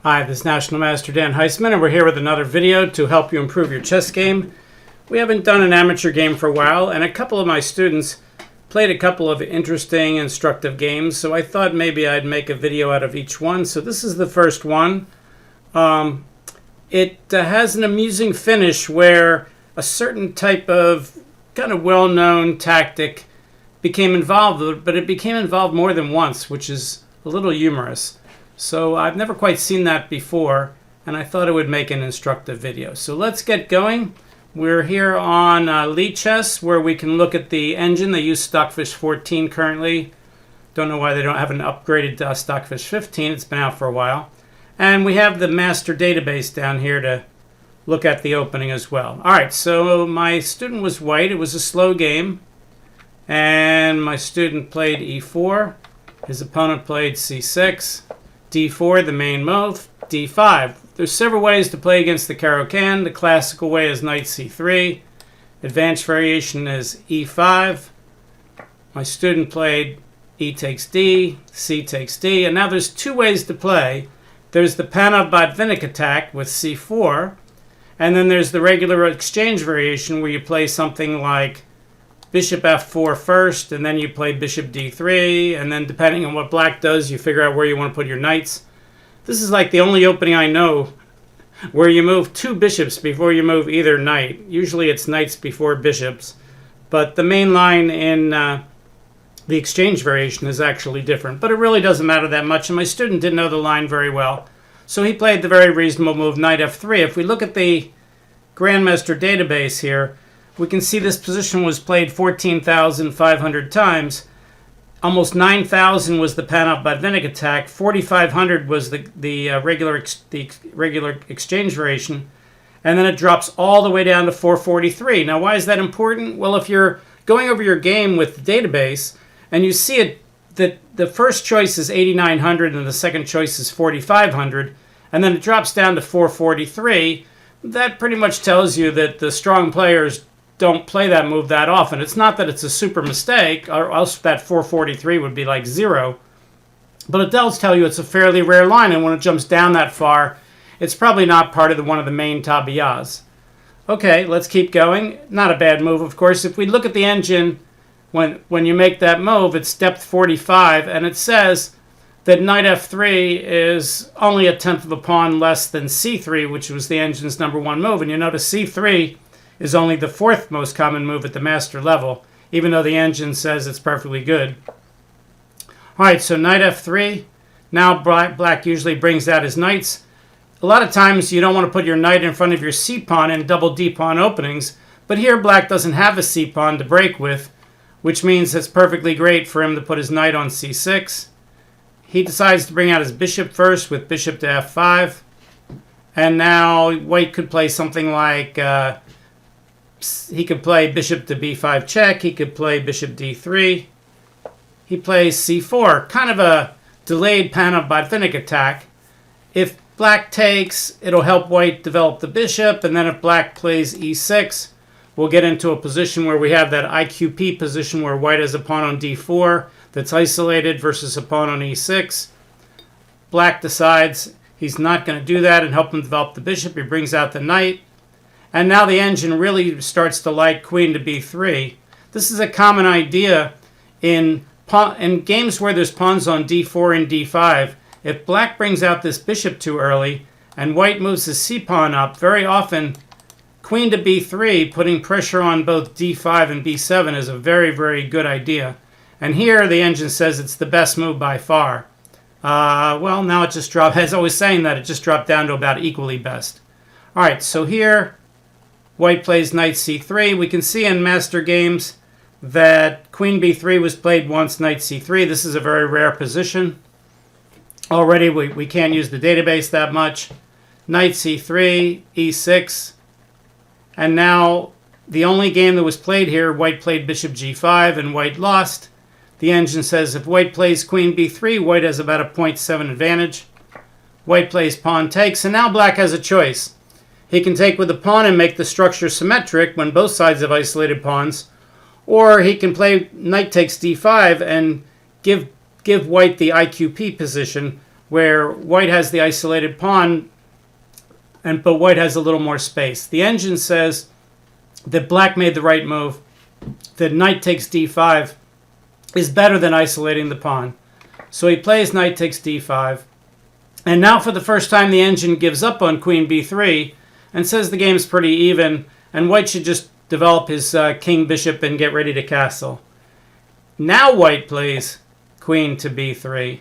Hi, this is National Master Dan Heisman, and we're here with another video to help you improve your chess game. We haven't done an amateur game for a while, and a couple of my students played a couple of interesting, instructive games, so I thought maybe I'd make a video out of each one. So this is the first one. It has an amusing finish where a certain type of kind of well-known tactic became involved, but it became involved more than once, which is a little humorous. So I've never quite seen that before, and I thought it would make an instructive video. So let's get going. We're here on Lichess, where we can look at the engine. They use Stockfish 14 currently. Don't know why they don't have an upgraded Stockfish 15. It's been out for a while. And we have the master database down here to look at the opening as well. All right, so my student was white. It was a slow game. And my student played e4. His opponent played c6. d4, the main move. d5. There's several ways to play against the Caro-Kann. The classical way is knight c3. Advanced variation is e5. My student played e takes d, c takes d. And now there's two ways to play. There's the Panov-Botvinnik attack with c4. And then there's the regular exchange variation where you play something like bishop f4 first, and then you play bishop d3, and then depending on what black does, you figure out where you want to put your knights. This is like the only opening I know where you move two bishops before you move either knight. Usually it's knights before bishops, but the main line in the exchange variation is actually different, but it really doesn't matter that much, and my student didn't know the line very well, so he played the very reasonable move knight f3. If we look at the Grandmaster database here, we can see this position was played 14,500 times. Almost 9,000 was the Panov-Botvinnik attack. 4,500 was the regular exchange variation. And then it drops all the way down to 443. Now, why is that important? Well, if you're going over your game with the database and you see it that the first choice is 8,900 and the second choice is 4,500, and then it drops down to 443, that pretty much tells you that the strong players don't play that move that often. It's not that it's a super mistake, or else that 443 would be like 0. But it does tell you it's a fairly rare line, and when it jumps down that far, it's probably not part of one of the main tabiyas. Okay, let's keep going. Not a bad move, of course. If we look at the engine, when you make that move, it's depth 45, and it says that knight f3 is only a tenth of a pawn less than c3, which was the engine's #1 move. And you notice c3 is only the fourth most common move at the master level, even though the engine says it's perfectly good. All right, so knight f3. Now black usually brings out his knights. A lot of times you don't want to put your knight in front of your c-pawn in double d-pawn openings, but here black doesn't have a c-pawn to break with, which means it's perfectly great for him to put his knight on c6. He decides to bring out his bishop first with bishop to f5. And now white could play something like he could play bishop to b5 check. He could play bishop d3. He plays c4, kind of a delayed Panov-Botvinnik attack. If black takes, it'll help white develop the bishop, and then if black plays e6, we'll get into a position where we have that IQP position where white has a pawn on d4 that's isolated versus a pawn on e6. Black decides he's not going to do that and help him develop the bishop. He brings out the knight. And now the engine really starts to like queen to b3. This is a common idea in games where there's pawns on d4 and d5. If black brings out this bishop too early and white moves his c-pawn up, very often queen to b3, putting pressure on both d5 and b7 is a very, very good idea. And here the engine says it's the best move by far. Well, now it just dropped, as I was saying that, it just dropped down to about equally best. All right, so here white plays knight c3. We can see in master games that queen b3 was played once, knight c3. This is a very rare position. Already we can't use the database that much. Knight c3, e6. And now the only game that was played here, white played bishop g5 and white lost. The engine says if white plays queen b3, white has about a 0.7 advantage. White plays pawn takes, and now black has a choice. He can take with a pawn and make the structure symmetric when both sides have isolated pawns, or he can play knight takes d5 and give white the IQP position where white has the isolated pawn, but white has a little more space. The engine says that black made the right move, that knight takes d5 is better than isolating the pawn. So he plays knight takes d5. And now for the first time the engine gives up on queen b3 and says the game's pretty even and white should just develop his king bishop and get ready to castle. Now white plays queen to b3,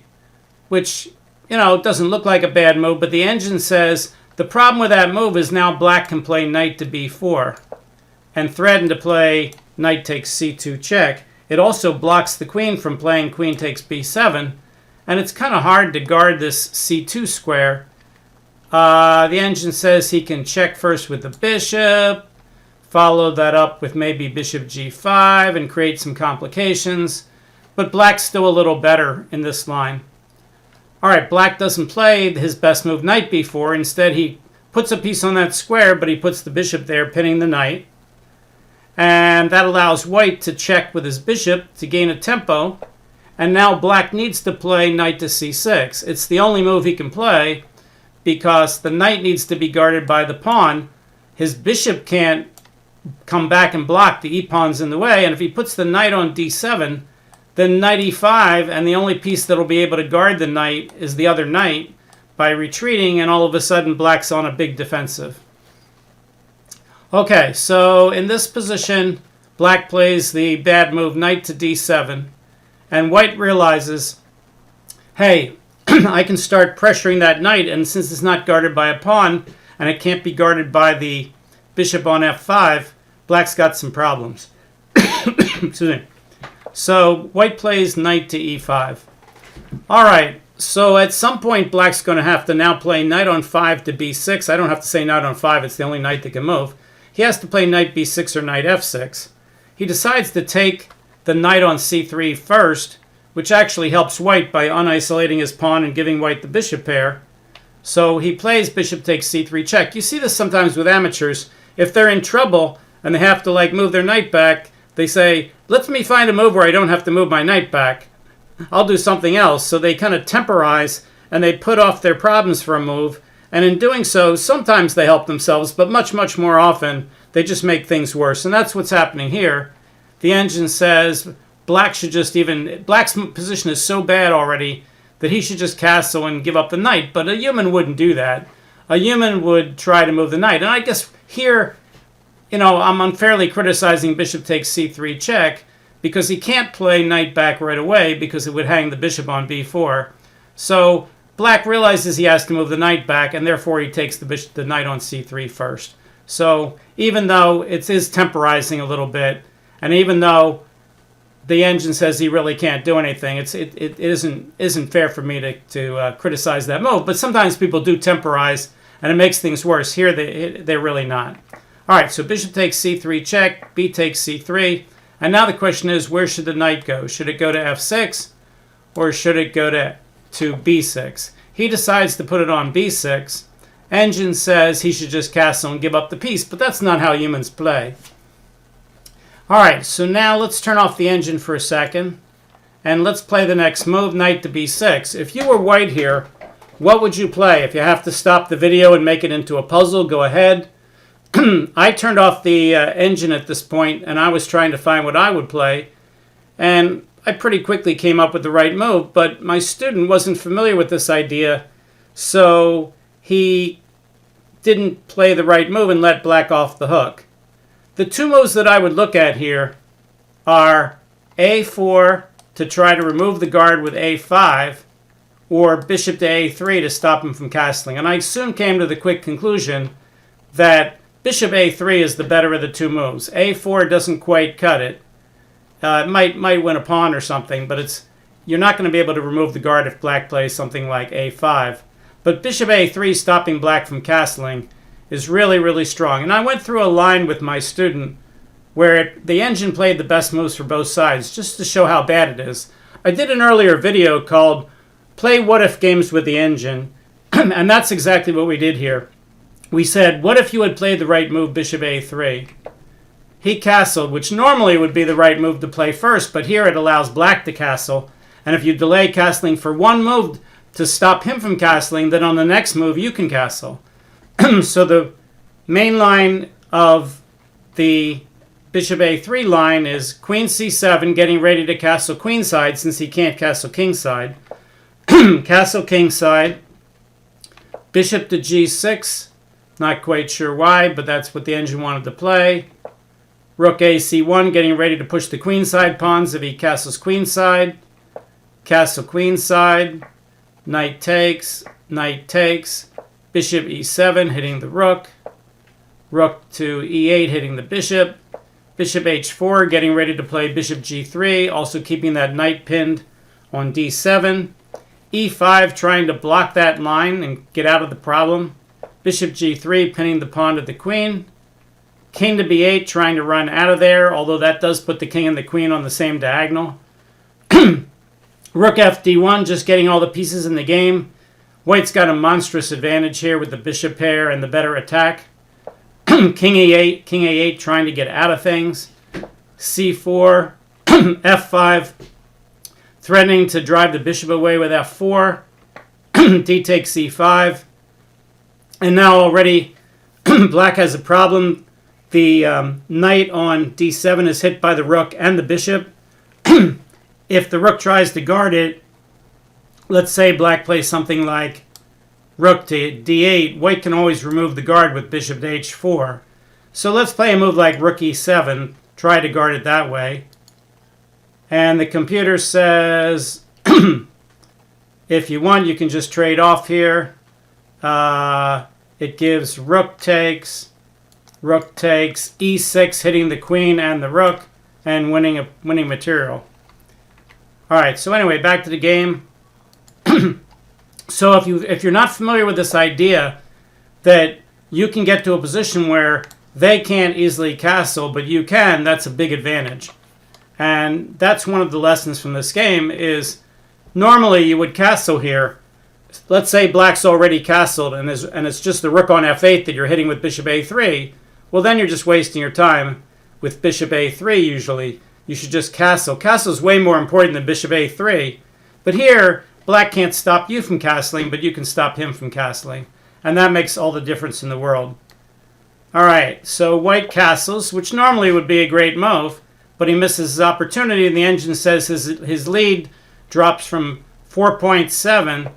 which, doesn't look like a bad move, but the engine says the problem with that move is now black can play knight to b4 and threaten to play knight takes c2 check. It also blocks the queen from playing queen takes b7, and it's kind of hard to guard this c2 square. The engine says he can check first with the bishop, follow that up with maybe bishop g5 and create some complications, but black's still a little better in this line. All right, black doesn't play his best move, knight b4. Instead, he puts a piece on that square, but he puts the bishop there, pinning the knight. And that allows white to check with his bishop to gain a tempo. And now black needs to play knight to c6. It's the only move he can play because the knight needs to be guarded by the pawn. His bishop can't come back and block. The e-pawn's in the way. And if he puts the knight on d7, then knight e5, and the only piece that will be able to guard the knight is the other knight by retreating, and all of a sudden black's on a big defensive. Okay, so in this position, black plays the bad move knight to d7, and white realizes, hey, I can start pressuring that knight, and since it's not guarded by a pawn, and it can't be guarded by the bishop on f5, black's got some problems. Excuse me. So white plays knight to e5. All right, so at some point black's going to have to now play knight on 5 to b6. I don't have to say knight on 5. It's the only knight that can move. He has to play knight b6 or knight f6. He decides to take the knight on c3 first, which actually helps white by unisolating his pawn and giving white the bishop pair. So he plays bishop takes c3 check. You see this sometimes with amateurs. If they're in trouble and they have to move their knight back, they say, let me find a move where I don't have to move my knight back. I'll do something else. So they kind of temporize and they put off their problems for a move. And in doing so, sometimes they help themselves, but much, much more often, they just make things worse. And that's what's happening here. The engine says black's position is so bad already that he should just castle and give up the knight. But a human wouldn't do that. A human would try to move the knight. And I guess here, I'm unfairly criticizing bishop takes c3 check because he can't play knight back right away because it would hang the bishop on b4. So black realizes he has to move the knight back, and therefore he takes the knight on c3 first. So even though it is temporizing a little bit, and even though the engine says he really can't do anything, it isn't fair for me to criticize that move. But sometimes people do temporize, and it makes things worse. Here they're really not. All right, so bishop takes c3 check, b takes c3. And now the question is, where should the knight go? Should it go to f6 or should it go to b6? He decides to put it on b6. Engine says he should just castle and give up the piece, but that's not how humans play. All right, so now let's turn off the engine for a second and let's play the next move, knight to b6. If you were white here, what would you play? If you have to stop the video and make it into a puzzle, go ahead. I turned off the engine at this point, and I was trying to find what I would play, and I pretty quickly came up with the right move, but my student wasn't familiar with this idea, so he didn't play the right move and let black off the hook. The two moves that I would look at here are a4 to try to remove the guard with a5, or bishop to a3 to stop him from castling, and I soon came to the quick conclusion that bishop a3 is the better of the two moves. a4 doesn't quite cut it. It might win a pawn or something, but you're not going to be able to remove the guard if black plays something like a5. But bishop a3 stopping black from castling is really, really strong. And I went through a line with my student where the engine played the best moves for both sides, just to show how bad it is. I did an earlier video called Play What If Games with the Engine, and that's exactly what we did here. We said, what if you had played the right move, bishop a3? He castled, which normally would be the right move to play first, but here it allows black to castle. And if you delay castling for one move to stop him from castling, then on the next move you can castle. So the main line of the bishop a3 line is queen c7, getting ready to castle queenside since he can't castle kingside. Castle kingside. Bishop to g6. Not quite sure why, but that's what the engine wanted to play. Rook a c1, getting ready to push the queenside pawns if he castles queenside. Castle queenside. Knight takes. Knight takes. Bishop e7, hitting the rook. Rook to e8, hitting the bishop. Bishop h4, getting ready to play bishop g3, also keeping that knight pinned on d7. e5, trying to block that line and get out of the problem. Bishop g3, pinning the pawn to the queen. King to b8, trying to run out of there, although that does put the king and the queen on the same diagonal. Rook f d1, just getting all the pieces in the game. White's got a monstrous advantage here with the bishop pair and the better attack. King a8, trying to get out of things. c4, f5, threatening to drive the bishop away with f4. D takes c5. And now already black has a problem. The knight on d7 is hit by the rook and the bishop. If the rook tries to guard it, let's say black plays something like rook to d8, white can always remove the guard with bishop to h4. So let's play a move like rook e7, try to guard it that way. And the computer says, if you want, you can just trade off here. It gives rook takes, e6, hitting the queen and the rook, and winning material. All right, so anyway, back to the game. So if you're not familiar with this idea that you can get to a position where they can't easily castle, but you can, that's a big advantage. And that's one of the lessons from this game is normally you would castle here. Let's say black's already castled and it's just the rook on f8 that you're hitting with bishop a3. Well, then you're just wasting your time with bishop a3 usually. You should just castle. Castle is way more important than bishop a3. But here, black can't stop you from castling, but you can stop him from castling. And that makes all the difference in the world. All right, so white castles, which normally would be a great move, but he misses his opportunity, and the engine says his lead drops from 4.7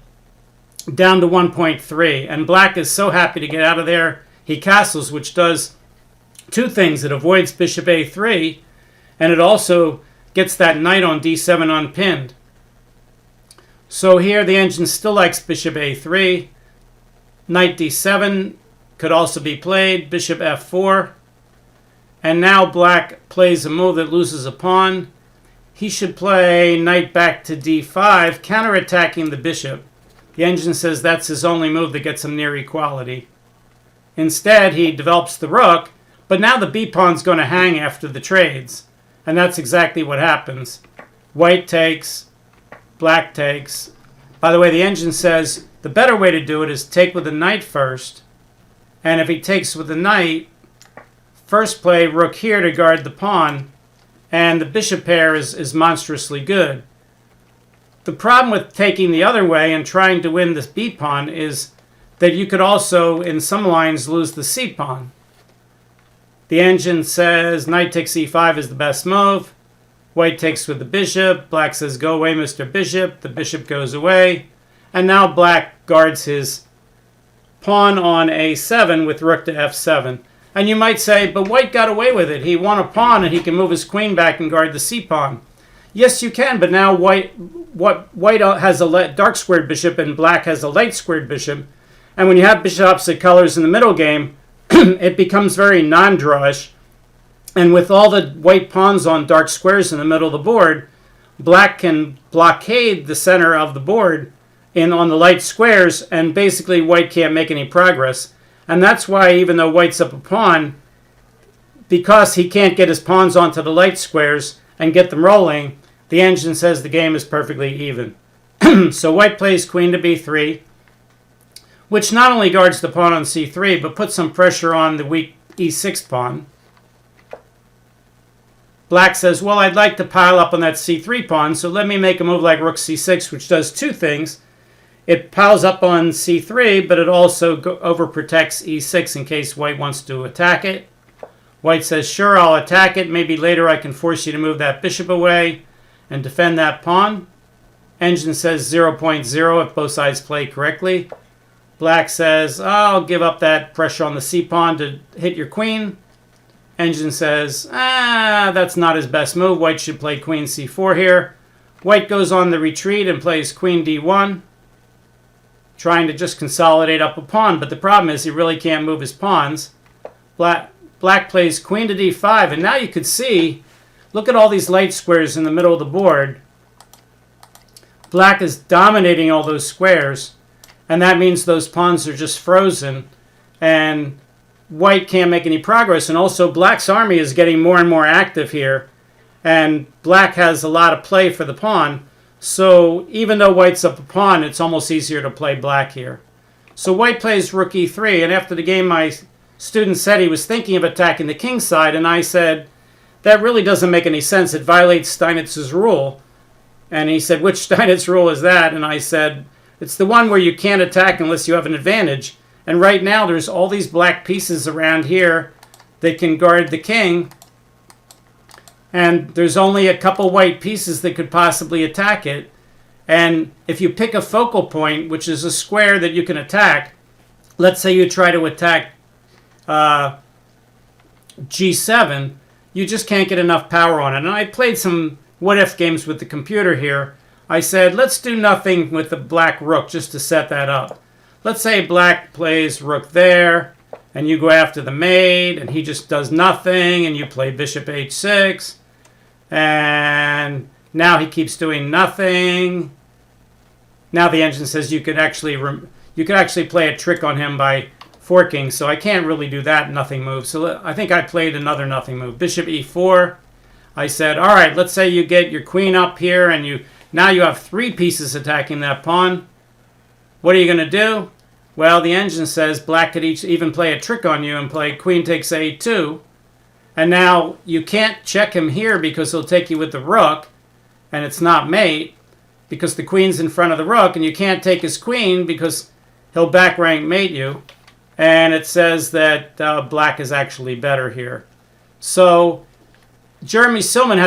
down to 1.3. And black is so happy to get out of there, he castles, which does two things. It avoids bishop a3, and it also gets that knight on d7 unpinned. So here the engine still likes bishop a3. Knight d7 could also be played. Bishop f4. And now black plays a move that loses a pawn. He should play knight back to d5, counterattacking the bishop. The engine says that's his only move that gets him near equality. Instead, he develops the rook, but now the b-pawn's going to hang after the trades. And that's exactly what happens. White takes, black takes. By the way, the engine says the better way to do it is take with the knight first. And if he takes with the knight, first play rook here to guard the pawn. And the bishop pair is monstrously good. The problem with taking the other way and trying to win this b-pawn is that you could also, in some lines, lose the c-pawn. The engine says knight takes e5 is the best move. White takes with the bishop. Black says, go away, Mr. Bishop. The bishop goes away. And now black guards his pawn on a7 with rook to f7. And you might say, but white got away with it. He won a pawn and he can move his queen back and guard the c-pawn. Yes, you can, but now white has a dark squared bishop and black has a light squared bishop. And when you have bishop opposite colors in the middle game, it becomes very non-drawish. And with all the white pawns on dark squares in the middle of the board, black can blockade the center of the board on the light squares, and basically white can't make any progress. And that's why even though white's up a pawn, because he can't get his pawns onto the light squares and get them rolling, the engine says the game is perfectly even. So white plays queen to b3, which not only guards the pawn on c3, but puts some pressure on the weak e6 pawn. Black says, well, I'd like to pile up on that c3 pawn, so let me make a move like rook c6, which does two things. it piles up on c3, but it also overprotects e6 in case white wants to attack it. White says, sure, I'll attack it. Maybe later I can force you to move that bishop away and defend that pawn. Engine says 0.0 if both sides play correctly. Black says, I'll give up that pressure on the c-pawn to hit your queen. Engine says, that's not his best move. White should play queen c4 here. White goes on the retreat and plays queen d1, trying to just consolidate up a pawn. But the problem is he really can't move his pawns. Black plays queen to d5, and now you could see, look at all these light squares in the middle of the board. Black is dominating all those squares, and that means those pawns are just frozen, and white can't make any progress. And also black's army is getting more and more active here, and black has a lot of play for the pawn. So even though white's up a pawn, it's almost easier to play black here. So white plays rook e3, and after the game my student said he was thinking of attacking the king side, and I said, that really doesn't make any sense. It violates Steinitz's rule. And he said, which Steinitz rule is that? And I said, it's the one where you can't attack unless you have an advantage. And right now there's all these black pieces around here that can guard the king. And there's only a couple white pieces that could possibly attack it. And if you pick a focal point, which is a square that you can attack, let's say you try to attack g7, you just can't get enough power on it. And I played some what-if games with the computer here. I said, let's do nothing with the black rook just to set that up. Let's say black plays rook there, and you go after the mate, and he just does nothing, and you play bishop h6, and now he keeps doing nothing. Now the engine says you could actually play a trick on him by forking, so I can't really do that nothing move. So I think I played another nothing move. Bishop e4. I said, all right, let's say you get your queen up here, and now you have 3 pieces attacking that pawn. What are you going to do? Well, the engine says black could even play a trick on you and play queen takes a2. And now you can't check him here because he'll take you with the rook, and it's not mate because the queen's in front of the rook, and you can't take his queen because he'll back rank mate you. And it says that black is actually better here. So Jeremy Silman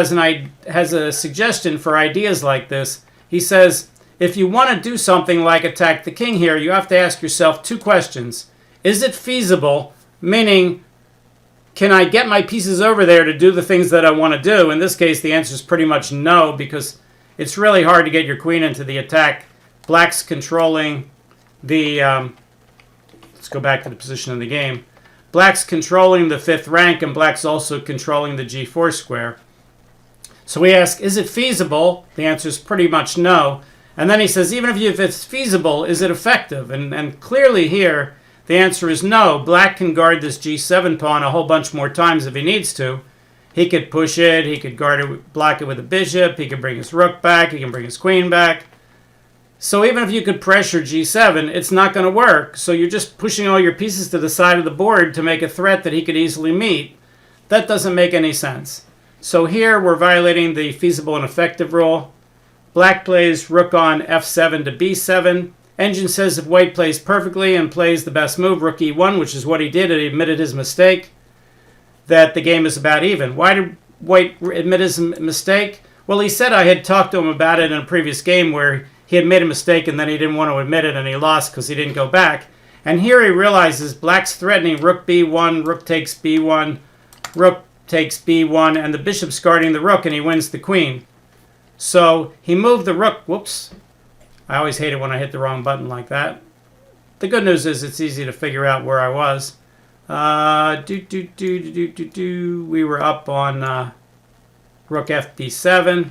has a suggestion for ideas like this. He says, if you want to do something like attack the king here, you have to ask yourself 2 questions. Is it feasible? Meaning, can I get my pieces over there to do the things that I want to do? In this case, the answer is pretty much no, because it's really hard to get your queen into the attack. Black's controlling the... let's go back to the position of the game. Black's controlling the 5th rank, and black's also controlling the g4 square. So we ask, is it feasible? The answer is pretty much no. And then he says, even if it's feasible, is it effective? And clearly here, the answer is no. Black can guard this g7 pawn a whole bunch more times if he needs to. He could push it, he could block it with a bishop, he could bring his rook back, he can bring his queen back. So even if you could pressure g7, it's not going to work. So you're just pushing all your pieces to the side of the board to make a threat that he could easily meet. That doesn't make any sense. So here we're violating the feasible and effective rule. Black plays rook on f7 to b7. Engine says if white plays perfectly and plays the best move, rook e1, which is what he did, and he admitted his mistake, that the game is about even. Why did white admit his mistake? Well, he said I had talked to him about it in a previous game where he had made a mistake and then he didn't want to admit it and he lost because he didn't go back. And here he realizes black's threatening rook b1, rook takes b1, rook takes b1, and the bishop's guarding the rook and he wins the queen. So he moved the rook. Whoops. I always hate it when I hit the wrong button like that. The good news is it's easy to figure out where I was. We were up on rook fb7.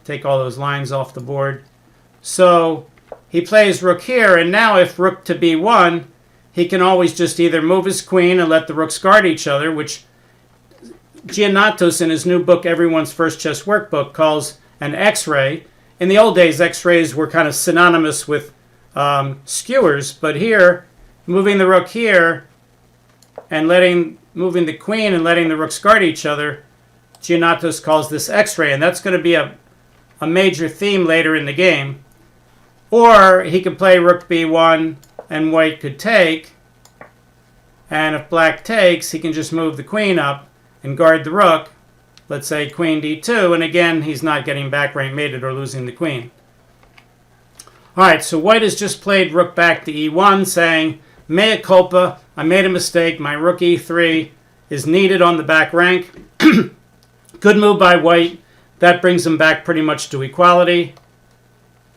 Take all those lines off the board. So he plays rook here, and now if rook to b1, he can always just either move his queen and let the rooks guard each other, which Giannatos in his new book, Everyone's First Chess Workbook, calls an X-ray. In the old days, X-rays were kind of synonymous with skewers, but here, moving the rook here and moving the queen and letting the rooks guard each other, Giannatos calls this X-ray, and that's going to be a major theme later in the game. Or he could play rook b1 and white could take. And if black takes, he can just move the queen up and guard the rook. Let's say queen d2. And again, he's not getting back rank mated or losing the queen. All right, so white has just played rook back to e1, saying, mea culpa, I made a mistake. My rook e3 is needed on the back rank. Good move by white. That brings him back pretty much to equality.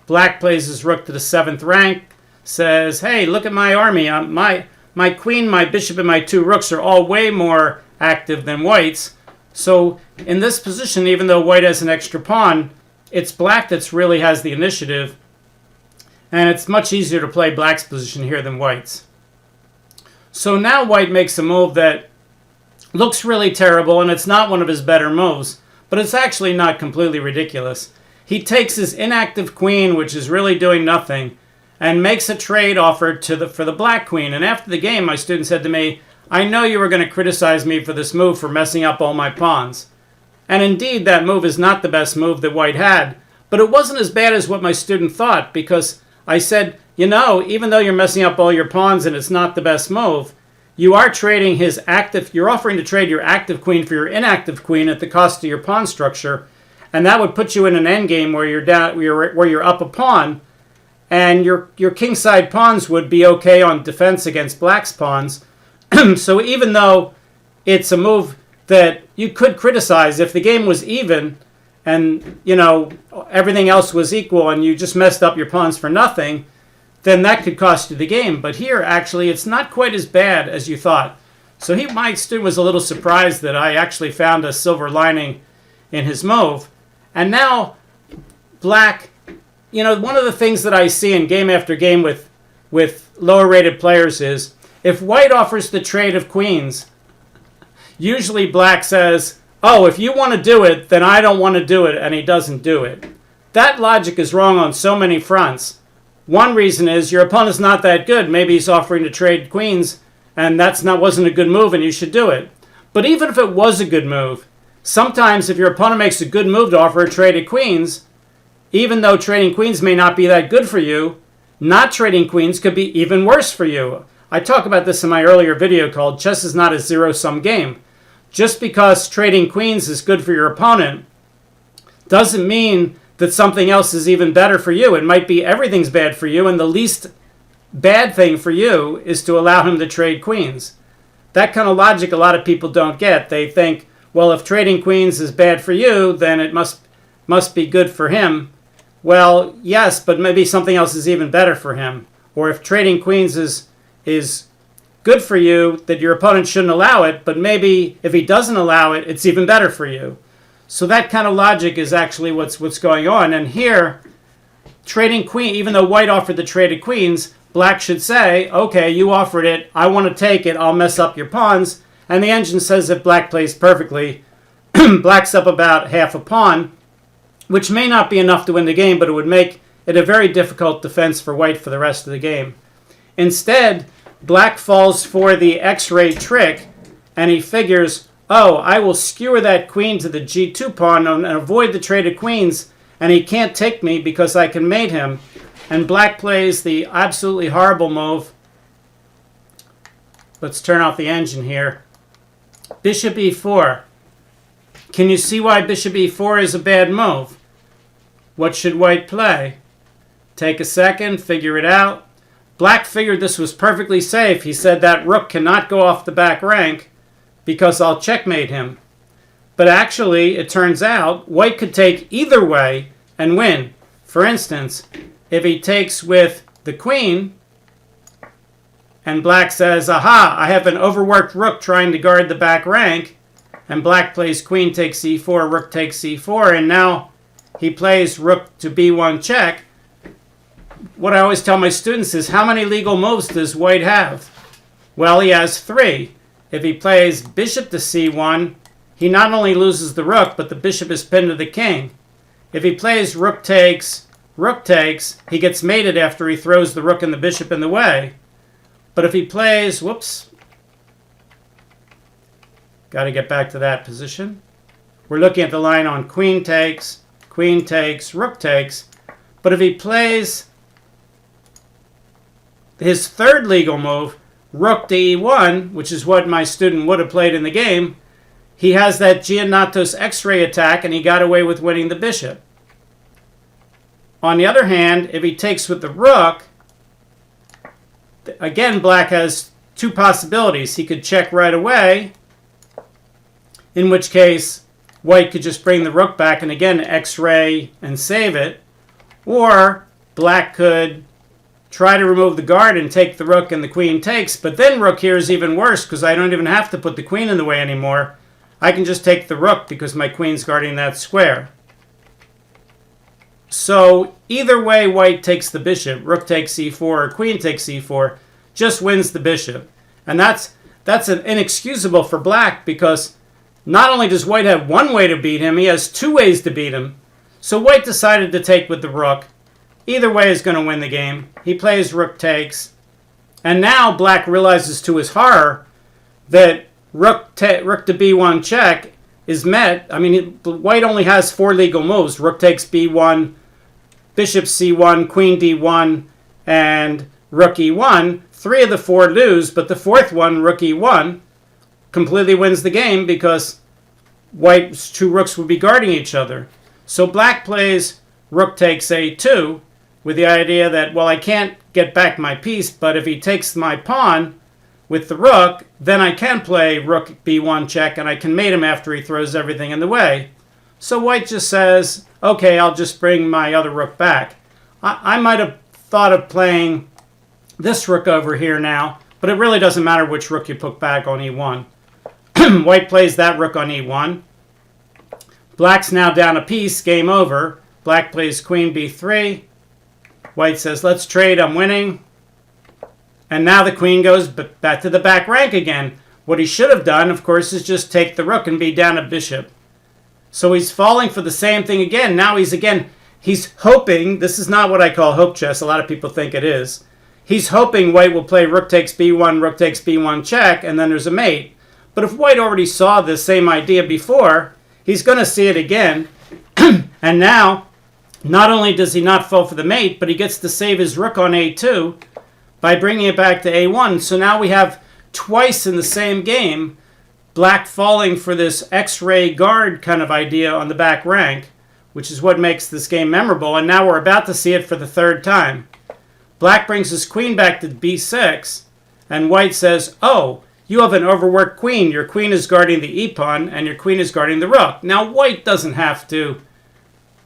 Black plays his rook to the 7th rank, says, hey, look at my army. My queen, my bishop, and my 2 rooks are all way more active than white's. So in this position, even though white has an extra pawn, it's black that really has the initiative. And it's much easier to play black's position here than white's. So now white makes a move that looks really terrible, and it's not one of his better moves, but it's actually not completely ridiculous. He takes his inactive queen, which is really doing nothing, and makes a trade offer for the black queen. And after the game, my student said to me, I know you were going to criticize me for this move for messing up all my pawns. And indeed, that move is not the best move that white had, but it wasn't as bad as what my student thought, because I said, you know, even though you're messing up all your pawns and it's not the best move, you are trading you're offering to trade your active queen for your inactive queen at the cost of your pawn structure, and that would put you in an endgame where you're up a pawn, and your kingside pawns would be okay on defense against black's pawns. So even though it's a move that you could criticize, if the game was even and, you know, everything else was equal and you just messed up your pawns for nothing, then that could cost you the game. But here, actually, it's not quite as bad as you thought. So my student was a little surprised that I actually found a silver lining in his move. And now black, you know, one of the things that I see in game after game with lower rated players is if white offers the trade of queens, usually black says, oh, if you want to do it, then I don't want to do it, and he doesn't do it. That logic is wrong on so many fronts. One reason is your opponent's not that good. Maybe he's offering to trade queens, and wasn't a good move, and you should do it. But even if it was a good move, sometimes if your opponent makes a good move to offer a trade of queens, even though trading queens may not be that good for you, not trading queens could be even worse for you. I talk about this in my earlier video called Chess is Not a Zero-Sum Game. Just because trading queens is good for your opponent doesn't mean that something else is even better for you. It might be everything's bad for you, and the least bad thing for you is to allow him to trade queens. That kind of logic a lot of people don't get. They think, well, if trading queens is bad for you, then it must be good for him. Well, yes, but maybe something else is even better for him. Or if trading queens is good for you, that your opponent shouldn't allow it, but maybe if he doesn't allow it, it's even better for you. So that kind of logic is actually what's going on. And here, trading queen, even though white offered the trade of queens, black should say, okay, you offered it, I want to take it, I'll mess up your pawns. And the engine says if black plays perfectly, black's up about half a pawn, which may not be enough to win the game, but it would make it a very difficult defense for white for the rest of the game. Instead, black falls for the X-ray trick, and he figures, oh, I will skewer that queen to the G2 pawn and avoid the trade of queens, and he can't take me because I can mate him. And black plays the absolutely horrible move. Let's turn off the engine here. Bishop e4. Can you see why bishop e4 is a bad move? What should white play? Take a second, figure it out. Black figured this was perfectly safe. He said that rook cannot go off the back rank because I'll checkmate him. But actually, it turns out, white could take either way and win. For instance, if he takes with the queen, and black says, aha, I have an overworked rook trying to guard the back rank, and black plays queen takes c4, rook takes c4, and now he plays rook to b1 check. What I always tell my students is, how many legal moves does white have? Well, he has 3. If he plays bishop to c1, he not only loses the rook, but the bishop is pinned to the king. If he plays rook takes, he gets mated after he throws the rook and the bishop in the way. But if he plays, whoops, got to get back to that position. We're looking at the line on queen takes, rook takes. But if he plays his third legal move, rook to e1, which is what my student would have played in the game, he has that Giannatos X-ray attack, and he got away with winning the bishop. On the other hand, if he takes with the rook, again, black has two possibilities. He could check right away, in which case white could just bring the rook back and again X-ray and save it. Or black could try to remove the guard and take the rook and the queen takes, but then rook here is even worse because I don't even have to put the queen in the way anymore. I can just take the rook because my queen's guarding that square. So either way white takes the bishop, rook takes c4 or queen takes c4, just wins the bishop. And that's inexcusable for black because not only does white have one way to beat him, he has two ways to beat him. So white decided to take with the rook. Either way is going to win the game. He plays rook takes. And now black realizes to his horror that rook to b1 check is met. I mean, white only has four legal moves. Rook takes b1, bishop c1, queen d1, and rook e1. Three of the four lose, but the fourth one, rook e1, completely wins the game because white's two rooks would be guarding each other. So black plays rook takes a2 with the idea that, well, I can't get back my piece, but if he takes my pawn with the rook, then I can play rook b1 check and I can mate him after he throws everything in the way. So white just says, okay, I'll just bring my other rook back. I might have thought of playing this rook over here now, but it really doesn't matter which rook you put back on e1. White plays that rook on e1. Black's now down a piece, game over. Black plays queen b3. White says, let's trade, I'm winning. And now the queen goes back to the back rank again. What he should have done, of course, is just take the rook and be down a bishop. So he's falling for the same thing again. Now he's hoping, this is not what I call hope chess, a lot of people think it is. He's hoping white will play rook takes b1, rook takes b1 check, and then there's a mate. But if white already saw this same idea before, he's going to see it again. And now, not only does he not fall for the mate, but he gets to save his rook on a2 by bringing it back to a1. So now we have twice in the same game, black falling for this X-ray guard kind of idea on the back rank, which is what makes this game memorable. And now we're about to see it for the third time. Black brings his queen back to b6, and white says, oh, you have an overworked queen. Your queen is guarding the e-pawn, and your queen is guarding the rook. Now, white doesn't have to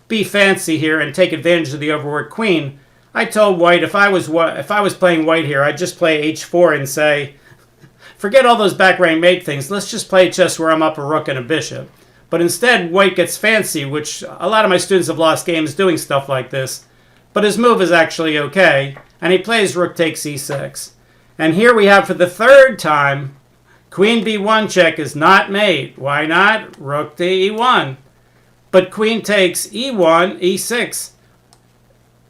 be fancy here and take advantage of the overworked queen. I told white if I was playing white here, I'd just play h4 and say, forget all those back rank mate things. Let's just play chess where I'm up a rook and a bishop. But instead, white gets fancy, which a lot of my students have lost games doing stuff like this. But his move is actually okay, and he plays rook takes e6. And here we have, for the third time, queen b1 check is not mate. Why not? Rook to e1. But queen takes e1, e6.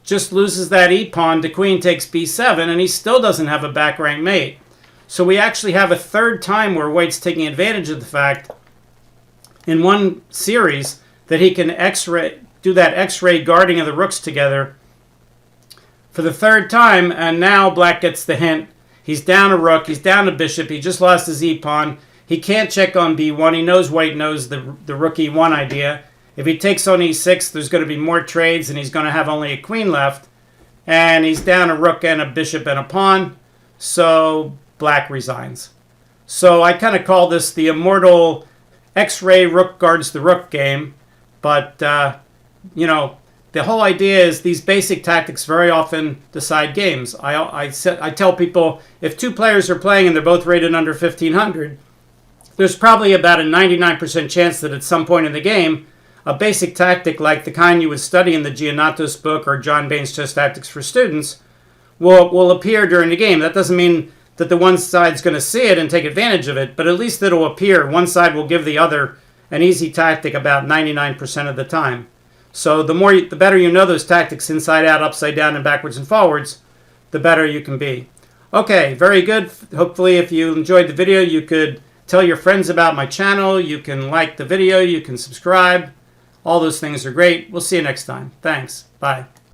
Just loses that e-pawn to queen takes b7, and he still doesn't have a back rank mate. So we actually have a third time where white's taking advantage of the fact in one series that he can do that X-ray guarding of the rooks together for the third time, and now black gets the hint. He's down a rook, he's down a bishop, he just lost his e-pawn. He can't check on b1. He knows white knows the rook e1 idea. If he takes on e6, there's going to be more trades, and he's going to have only a queen left. And he's down a rook and a bishop and a pawn, so black resigns. So I kind of call this the immortal X-ray rook guards the rook game. But, the whole idea is these basic tactics very often decide games. I tell people, if two players are playing and they're both rated under 1500, there's probably about a 99% chance that at some point in the game, a basic tactic like the kind you would study in the Giannatos book or John Bain's Chess Tactics for Students will appear during the game. That doesn't mean that the one side's going to see it and take advantage of it, but at least it'll appear. One side will give the other an easy tactic about 99% of the time. So the better you know those tactics inside out, upside down, and backwards and forwards, the better you can be. Okay, very good. Hopefully if you enjoyed the video, you could tell your friends about my channel. You can like the video. You can subscribe. All those things are great. We'll see you next time. Thanks. Bye.